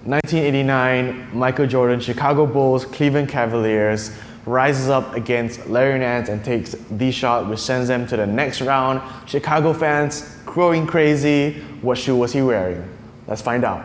1989, Michael Jordan, Chicago Bulls, Cleveland Cavaliers, rises up against Larry Nance and takes the shot, which sends them to the next round. Chicago fans growing crazy. What shoe was he wearing? Let's find out.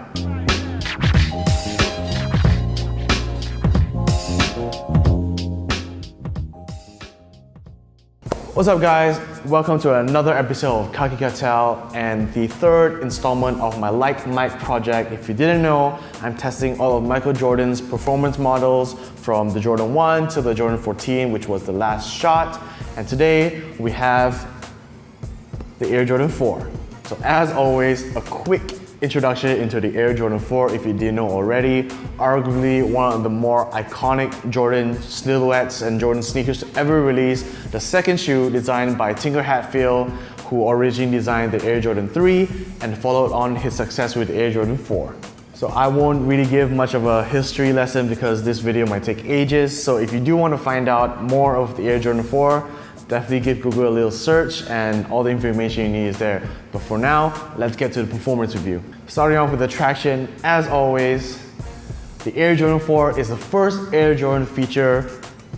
What's up, guys? Welcome to another episode of Kaki Kartel and the third installment of my Like Mike project. If you didn't know, I'm testing all of Michael Jordan's performance models from the Jordan 1 to the Jordan 14, which was the last shot. And today we have the Air Jordan 4. So as always, a quick introduction into the Air Jordan 4 if you didn't know already. Arguably one of the more iconic Jordan silhouettes and Jordan sneakers to ever release. The second shoe designed by Tinker Hatfield, who originally designed the Air Jordan 3 and followed on his success with the Air Jordan 4. So I won't really give much of a history lesson because this video might take ages. So if you do want to find out more of the Air Jordan 4, definitely give Google a little search and all the information you need is there. But for now, let's get to the performance review. Starting off with the traction, as always, the Air Jordan 4 is the first Air Jordan to feature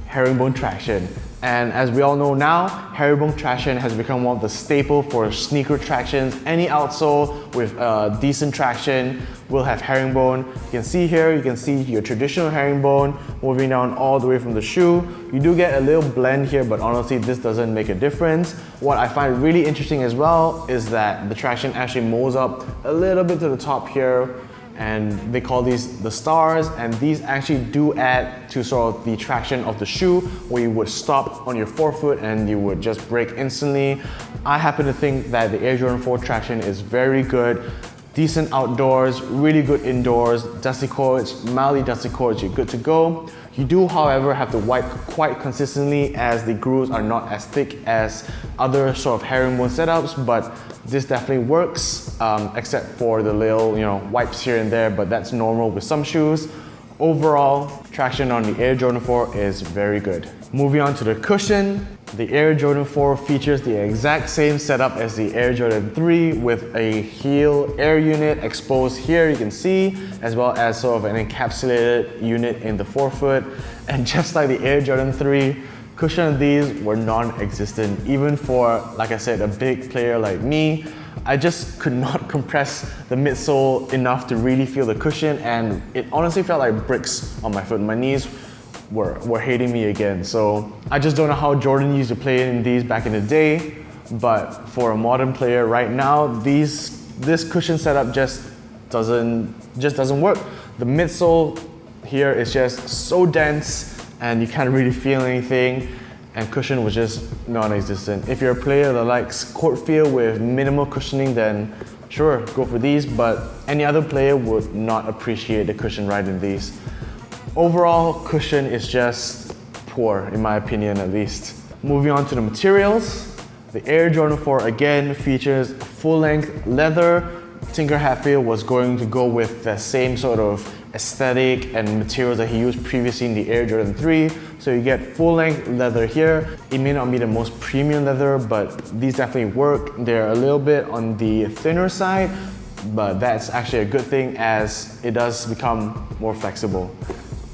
herringbone traction. And as we all know now, herringbone traction has become one of the staple for sneaker tractions. Any outsole with decent traction will have herringbone. You can see here, you can see your traditional herringbone moving down all the way from the shoe. You do get a little blend here, but honestly, this doesn't make a difference. What I find really interesting as well is that the traction actually molds up a little bit to the top here, and they call these the stars, and these actually do add to sort of the traction of the shoe, where you would stop on your forefoot and you would just break instantly. I happen to think that the Air Jordan 4 traction is very good. Decent outdoors, really good indoors, dusty courts, mildly dusty courts, you're good to go. You do, however, have to wipe quite consistently as the grooves are not as thick as other sort of herringbone setups, but this definitely works, except for the little, wipes here and there, but that's normal with some shoes. Overall, traction on the Air Jordan 4 is very good. Moving on to the cushion, the Air Jordan 4 features the exact same setup as the Air Jordan 3 with a heel air unit exposed here, you can see, as well as sort of an encapsulated unit in the forefoot. And just like the Air Jordan 3, cushion of these were non-existent. Even for, like I said, a big player like me, I just could not compress the midsole enough to really feel the cushion, and it honestly felt like bricks on my foot. My knees were hating me again. So I just don't know how Jordan used to play in these back in the day, but for a modern player right now, this cushion setup just doesn't work. The midsole here is just so dense and you can't really feel anything, and cushion was just non-existent. If you're a player that likes court feel with minimal cushioning, then sure, go for these, but any other player would not appreciate the cushion right in these. Overall, cushion is just poor, in my opinion at least. Moving on to the materials, the Air Jordan 4 again features full-length leather. Tinker Hatfield was going to go with the same sort of aesthetic and materials that he used previously in the Air Jordan 3. So you get full-length leather here. It may not be the most premium leather, but these definitely work. They're a little bit on the thinner side, but that's actually a good thing as it does become more flexible.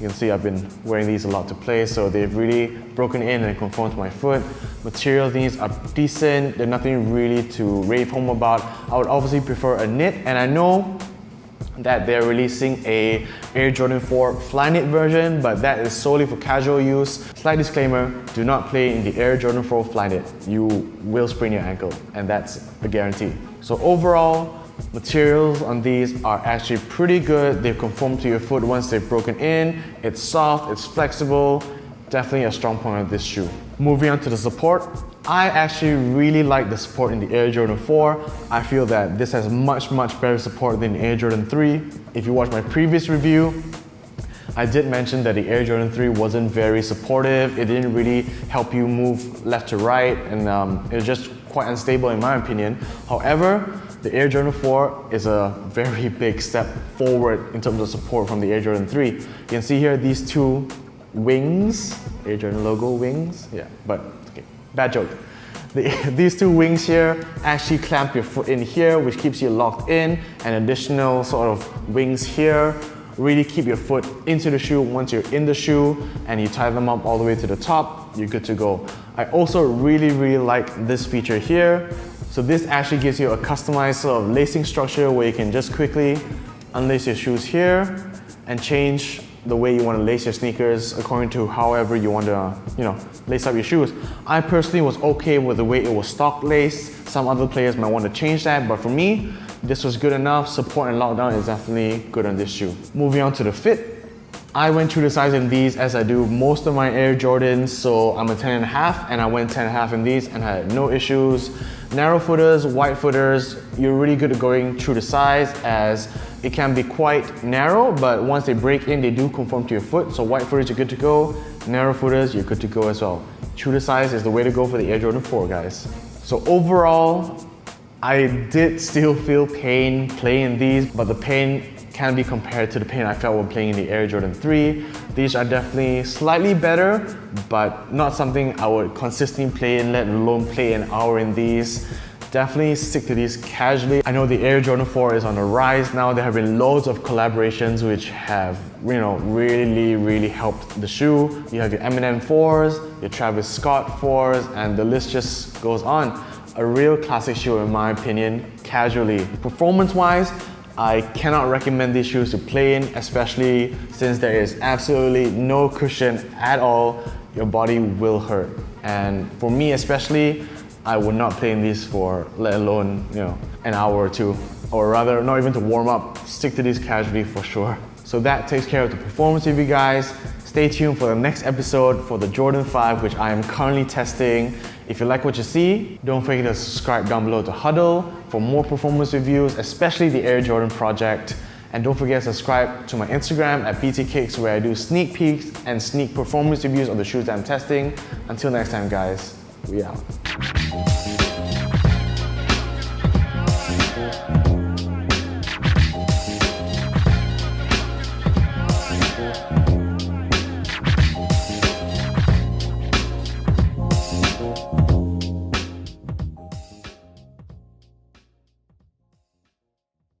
You can see I've been wearing these a lot to play, so they've really broken in and conformed to my foot. Material of these are decent. There's nothing really to rave home about. I would obviously prefer a knit, and I know that they're releasing a Air Jordan 4 fly knit version, but that is solely for casual use. Slight disclaimer, do not play in the Air Jordan 4 fly knit. You will sprain your ankle, and that's a guarantee. So overall, materials on these are actually pretty good. They've conformed to your foot once they've broken in. It's soft, it's flexible. Definitely a strong point of this shoe. Moving on to the support. I actually really like the support in the Air Jordan 4. I feel that this has much better support than the Air Jordan 3. If you watch my previous review, I did mention that the Air Jordan 3 wasn't very supportive. It didn't really help you move left to right, and it was just quite unstable in my opinion. However, the Air Jordan 4 is a very big step forward in terms of support from the Air Jordan 3. You can see here these two wings, Air Jordan logo wings, yeah, but okay, bad joke. These two wings here actually clamp your foot in here, which keeps you locked in, and additional sort of wings here really keep your foot into the shoe. Once you're in the shoe and you tie them up all the way to the top, you're good to go. I also really like this feature here. So this actually gives you a customized sort of lacing structure where you can just quickly unlace your shoes here and change the way you want to lace your sneakers according to however you want to, lace up your shoes. I personally was okay with the way it was stock laced. Some other players might want to change that, but for me, this was good enough. Support and lockdown is definitely good on this shoe. Moving on to the fit. I went true to size in these as I do most of my Air Jordans, so I'm a 10.5 and I went 10.5 in these and had no issues. Narrow footers, wide footers, you're really good at going true to size as it can be quite narrow, but once they break in, they do conform to your foot. So wide footers, you're good to go. Narrow footers, you're good to go as well. True to size is the way to go for the Air Jordan 4, guys. So overall, I did still feel pain playing these, but the pain can be compared to the pain I felt when playing in the Air Jordan 3. These are definitely slightly better, but not something I would consistently play in, let alone play an hour in these. Definitely stick to these casually. I know the Air Jordan 4 is on the rise now. There have been loads of collaborations which have, really helped the shoe. You have your Eminem 4s, your Travis Scott 4s, and the list just goes on. A real classic shoe in my opinion, casually. Performance-wise, I cannot recommend these shoes to play in, especially since there is absolutely no cushion at all. Your body will hurt. And for me especially, I would not play in these for, let alone, an hour or two. Or rather, not even to warm up, stick to these casually for sure. So that takes care of the performance review, guys. Stay tuned for the next episode for the Jordan 5, which I am currently testing. If you like what you see, don't forget to subscribe down below to Huddle for more performance reviews, especially the Air Jordan project. And don't forget to subscribe to my Instagram at @BTKicks, where I do sneak peeks and sneak performance reviews of the shoes that I'm testing. Until next time, guys, we out.